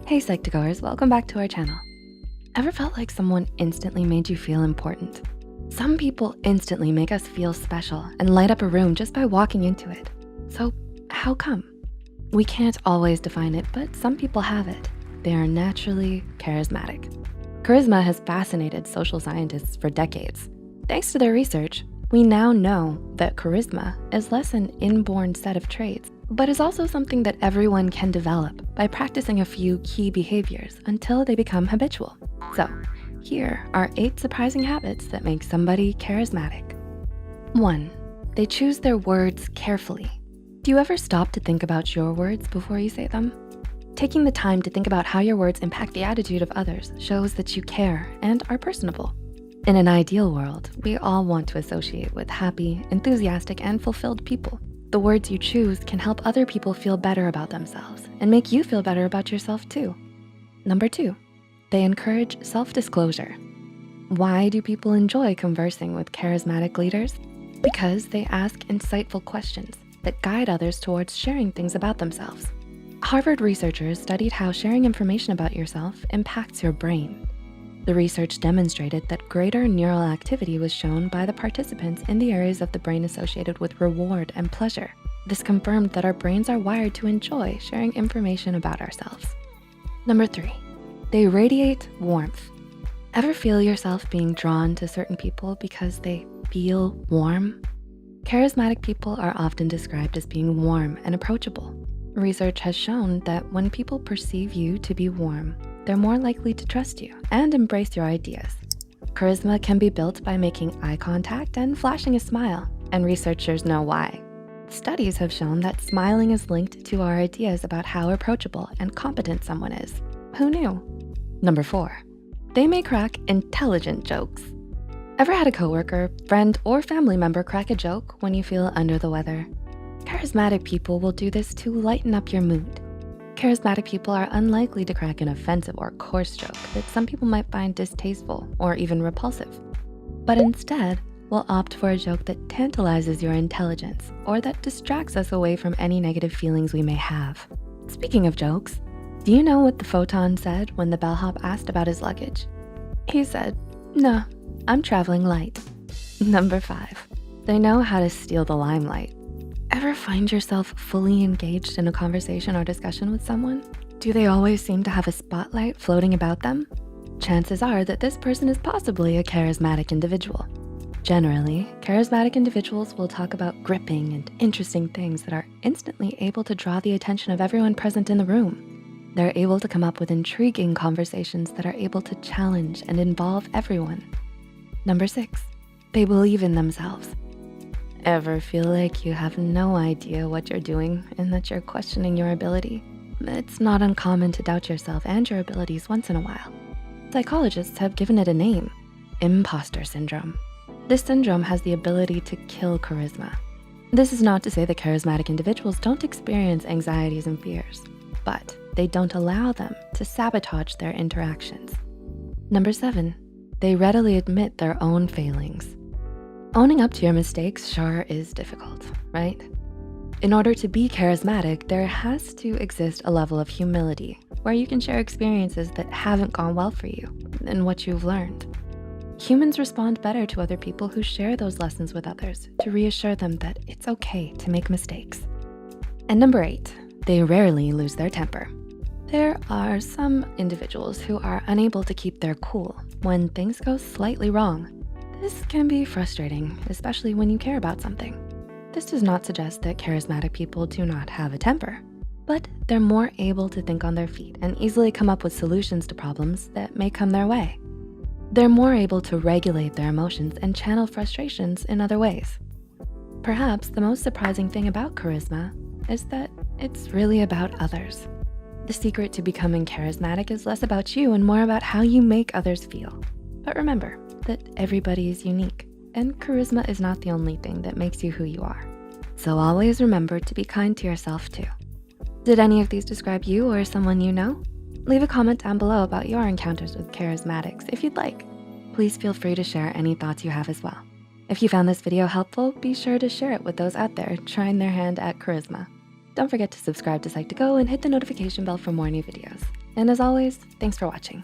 Hey Psych2Goers, welcome back to our channel. Ever felt like someone instantly made you feel important? Some people instantly make us feel special and light up a room just by walking into it. So how come? We can't always define it, but some people have it. They are naturally charismatic. Charisma has fascinated social scientists for decades. Thanks to their research, we now know that charisma is less an inborn set of traits, but is also something that everyone can develop by practicing a few key behaviors until they become habitual. So here are 8 surprising habits that make somebody charismatic. 1, they choose their words carefully. Do you ever stop to think about your words before you say them? Taking the time to think about how your words impact the attitude of others shows that you care and are personable. In an ideal world, we all want to associate with happy, enthusiastic, and fulfilled people. The words you choose can help other people feel better about themselves and make you feel better about yourself too. Number 2, they encourage self-disclosure. Why do people enjoy conversing with charismatic leaders? Because they ask insightful questions that guide others towards sharing things about themselves. Harvard researchers studied how sharing information about yourself impacts your brain. The research demonstrated that greater neural activity was shown by the participants in the areas of the brain associated with reward and pleasure. This confirmed that our brains are wired to enjoy sharing information about ourselves. Number 3, they radiate warmth. Ever feel yourself being drawn to certain people because they feel warm? Charismatic people are often described as being warm and approachable. Research has shown that when people perceive you to be warm, they're more likely to trust you and embrace your ideas. Charisma can be built by making eye contact and flashing a smile, and researchers know why. Studies have shown that smiling is linked to our ideas about how approachable and competent someone is. Who knew? Number 4, they may crack intelligent jokes. Ever had a coworker, friend, or family member crack a joke when you feel under the weather? Charismatic people will do this to lighten up your mood. Charismatic people are unlikely to crack an offensive or coarse joke that some people might find distasteful or even repulsive, but instead will opt for a joke that tantalizes your intelligence or that distracts us away from any negative feelings we may have. Speaking of jokes, do you know what the photon said when the bellhop asked about his luggage? He said, "No, I'm traveling light." Number 5, they know how to steal the limelight. Ever find yourself fully engaged in a conversation or discussion with someone? Do they always seem to have a spotlight floating about them? Chances are that this person is possibly a charismatic individual. Generally, charismatic individuals will talk about gripping and interesting things that are instantly able to draw the attention of everyone present in the room. They're able to come up with intriguing conversations that are able to challenge and involve everyone. Number 6, they believe in themselves. Ever feel like you have no idea what you're doing and that you're questioning your ability? It's not uncommon to doubt yourself and your abilities once in a while. Psychologists have given it a name, imposter syndrome. This syndrome has the ability to kill charisma. This is not to say that charismatic individuals don't experience anxieties and fears, but they don't allow them to sabotage their interactions. Number 7, they readily admit their own failings. Owning up to your mistakes sure is difficult, right? In order to be charismatic, there has to exist a level of humility where you can share experiences that haven't gone well for you and what you've learned. Humans respond better to other people who share those lessons with others to reassure them that it's okay to make mistakes. And number 8, they rarely lose their temper. There are some individuals who are unable to keep their cool when things go slightly wrong. This can be frustrating, especially when you care about something. This does not suggest that charismatic people do not have a temper, but they're more able to think on their feet and easily come up with solutions to problems that may come their way. They're more able to regulate their emotions and channel frustrations in other ways. Perhaps the most surprising thing about charisma is that it's really about others. The secret to becoming charismatic is less about you and more about how you make others feel. But remember that everybody is unique, and charisma is not the only thing that makes you who you are. So always remember to be kind to yourself too. Did any of these describe you or someone you know? Leave a comment down below about your encounters with charismatics if you'd like. Please feel free to share any thoughts you have as well. If you found this video helpful, be sure to share it with those out there trying their hand at charisma. Don't forget to subscribe to Psych2Go and hit the notification bell for more new videos. And as always, thanks for watching.